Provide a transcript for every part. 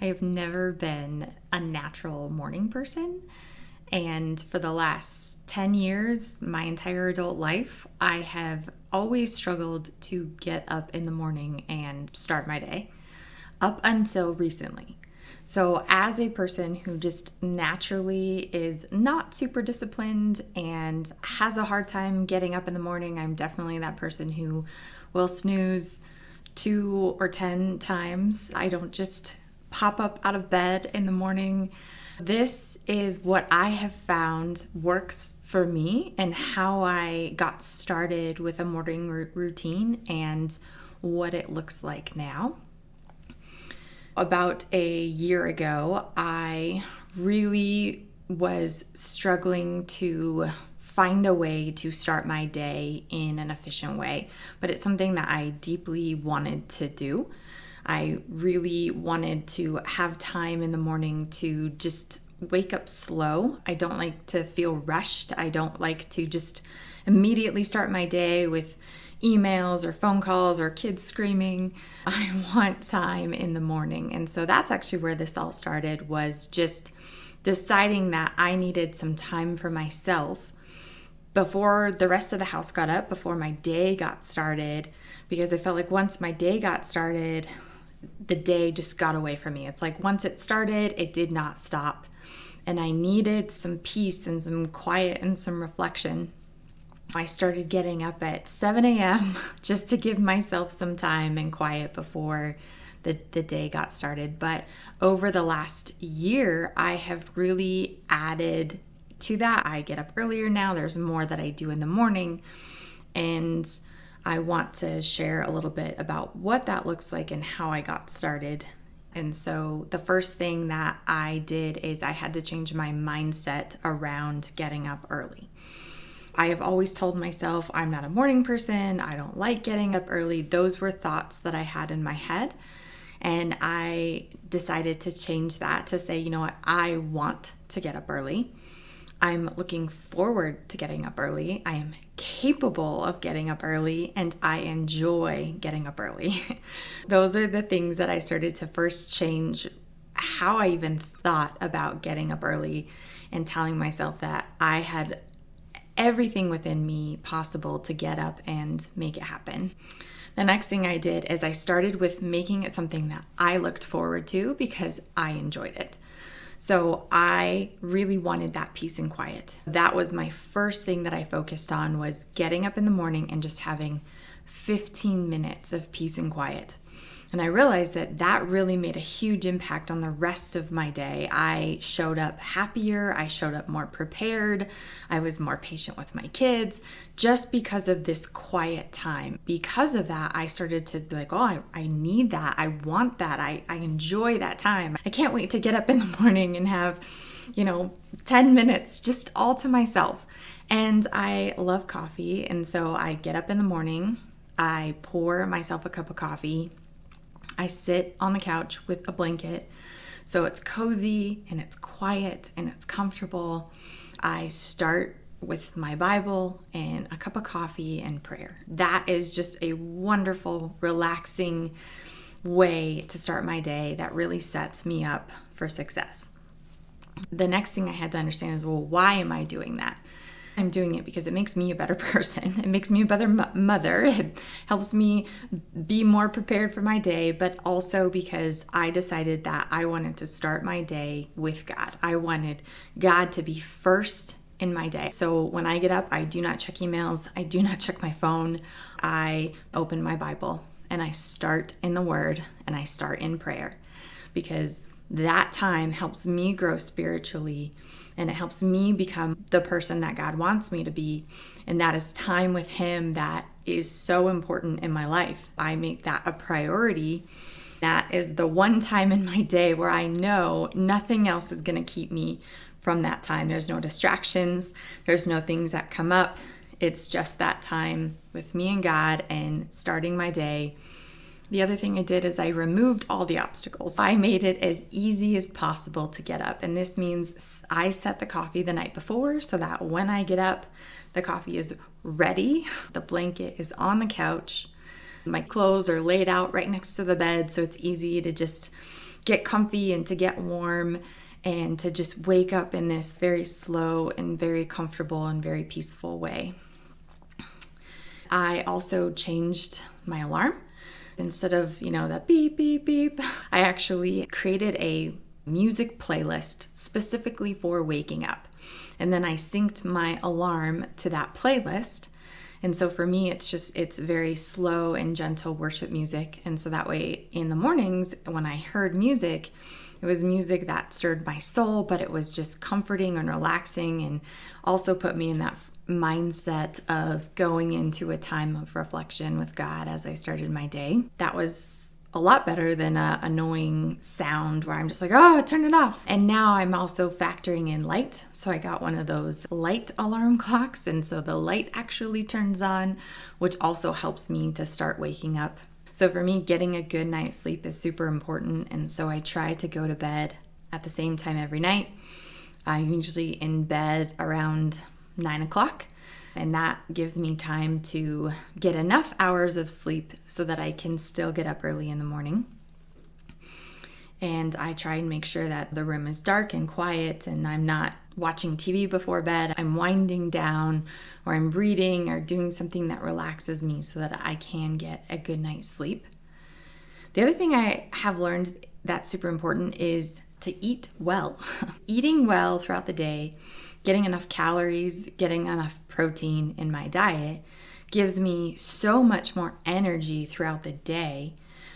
I have never been a natural morning person. And for the last 10 years, my entire adult life, I have always struggled to get up in the morning and start my day up until recently. So, as a person who just naturally is not super disciplined and has a hard time getting up in the morning, I'm definitely that person who will snooze 2 or 10 times. I don't just pop up out of bed in the morning. This is what I have found works for me and how I got started with a morning routine and what it looks like now. About a year ago, I really was struggling to find a way to start my day in an efficient way, but it's something that I deeply wanted to do. I really wanted to have time in the morning to just wake up slow. I don't like to feel rushed. I don't like to just immediately start my day with emails or phone calls or kids screaming. I want time in the morning. And so that's actually where this all started, was just deciding that I needed some time for myself before the rest of the house got up, before my day got started, because I felt like once my day got started, the day just got away from me. It's like once it started, it did not stop. And I needed some peace and some quiet and some reflection. I started getting up at 7 a.m. just to give myself some time and quiet before the day got started. But over the last year, I have really added to that. I get up earlier now. There's more that I do in the morning. And I want to share a little bit about what that looks like and how I got started. And so the first thing that I did is I had to change my mindset around getting up early. I have always told myself I'm not a morning person. I don't like getting up early. Those were thoughts that I had in my head. And I decided to change that to say, you know what, I want to get up early. I'm looking forward to getting up early. I am capable of getting up early and I enjoy getting up early. Those are the things that I started to first change how I even thought about getting up early and telling myself that I had everything within me possible to get up and make it happen. The next thing I did is I started with making it something that I looked forward to because I enjoyed it. So I really wanted that peace and quiet. That was my first thing that I focused on, was getting up in the morning and just having 15 minutes of peace and quiet. And I realized that that really made a huge impact on the rest of my day. I showed up happier. I showed up more prepared. I was more patient with my kids just because of this quiet time. Because of that, I started to be like, oh, I need that. I want that. I enjoy that time. I can't wait to get up in the morning and have, 10 minutes just all to myself. And I love coffee. And so I get up in the morning. I pour myself a cup of coffee. I sit on the couch with a blanket, so it's cozy and it's quiet and it's comfortable. I start with my Bible and a cup of coffee and prayer. That is just a wonderful, relaxing way to start my day that really sets me up for success. The next thing I had to understand is, well, why am I doing that? I'm doing it because it makes me a better person. It makes me a better mother. It helps me be more prepared for my day, but also because I decided that I wanted to start my day with God. I wanted God to be first in my day. So when I get up, I do not check emails. I do not check my phone. I open my Bible and I start in the Word and I start in prayer, because that time helps me grow spiritually. And it helps me become the person that God wants me to be. And that is time with Him that is so important in my life. I make that a priority. That is the one time in my day where I know nothing else is going to keep me from that time. There's no distractions. There's no things that come up. It's just that time with me and God and starting my day. The other thing I did is I removed all the obstacles. I made it as easy as possible to get up. And this means I set the coffee the night before so that when I get up, the coffee is ready. The blanket is on the couch. My clothes are laid out right next to the bed, so it's easy to just get comfy and to get warm and to just wake up in this very slow and very comfortable and very peaceful way. I also changed my alarm. Instead of, that beep, beep, beep, I actually created a music playlist specifically for waking up. And then I synced my alarm to that playlist. And so for me, it's very slow and gentle worship music. And so that way in the mornings when I heard music, it was music that stirred my soul, but it was just comforting and relaxing and also put me in that mindset of going into a time of reflection with God as I started my day. That was a lot better than an annoying sound where I'm just like, oh, turn it off. And now I'm also factoring in light. So I got one of those light alarm clocks. And so the light actually turns on, which also helps me to start waking up. So for me, getting a good night's sleep is super important. And so I try to go to bed at the same time every night. I'm usually in bed around 9 o'clock. And that gives me time to get enough hours of sleep so that I can still get up early in the morning. And I try and make sure that the room is dark and quiet and I'm not watching TV before bed. I'm winding down or I'm reading or doing something that relaxes me so that I can get a good night's sleep. The other thing I have learned that's super important is to eat well. Eating well throughout the day, getting enough calories, getting enough protein in my diet gives me so much more energy throughout the day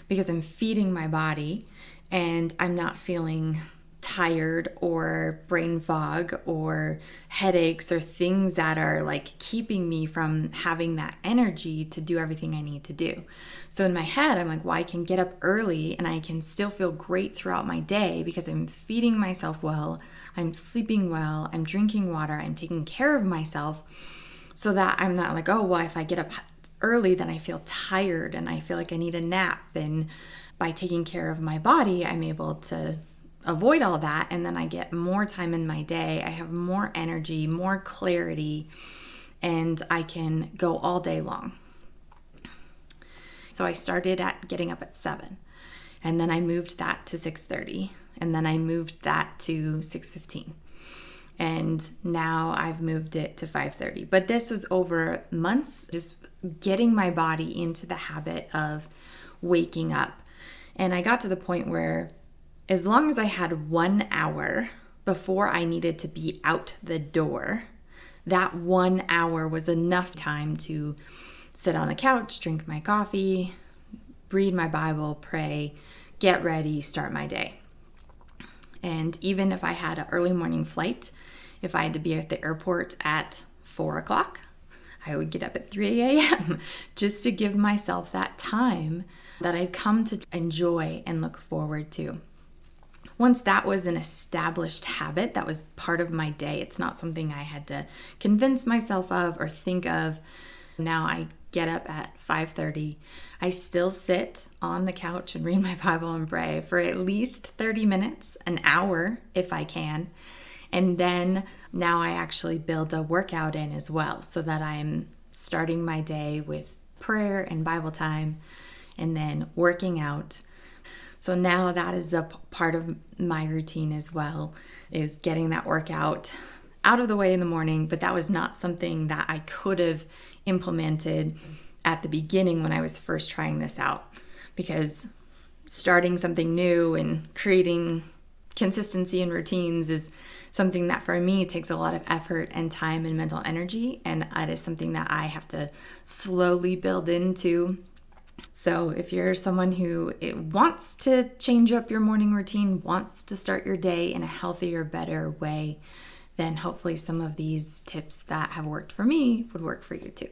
because I'm feeding my body and I'm not feeling tired or brain fog or headaches or things that are like keeping me from having that energy to do everything I need to do. So in my head, I'm like, well, I can get up early and I can still feel great throughout my day because I'm feeding myself well, I'm sleeping well, I'm drinking water, I'm taking care of myself so that I'm not like, oh, well, if I get up early, then I feel tired and I feel like I need a nap. And by taking care of my body, I'm able to avoid all that, and then I get more time in my day. I have more energy, more clarity, and I can go all day long. So I started at getting up at 7, and then I moved that to 6:30, and then I moved that to 6:15. And now I've moved it to 5:30. But this was over months, just getting my body into the habit of waking up. And I got to the point where as long as I had 1 hour before I needed to be out the door, that 1 hour was enough time to sit on the couch, drink my coffee, read my Bible, pray, get ready, start my day. And even if I had an early morning flight, if I had to be at the airport at 4 o'clock, I would get up at 3 a.m. just to give myself that time that I'd come to enjoy and look forward to. Once that was an established habit, that was part of my day. It's not something I had to convince myself of or think of. Now I get up at 5:30. I still sit on the couch and read my Bible and pray for at least 30 minutes, an hour if I can. And then now I actually build a workout in as well so that I'm starting my day with prayer and Bible time and then working out. So now that is a part of my routine as well, is getting that workout out of the way in the morning. But that was not something that I could have implemented at the beginning when I was first trying this out, because starting something new and creating consistency and routines is something that for me takes a lot of effort and time and mental energy, and it is something that I have to slowly build into. So if you're someone who wants to change up your morning routine, wants to start your day in a healthier, better way, then hopefully some of these tips that have worked for me would work for you too.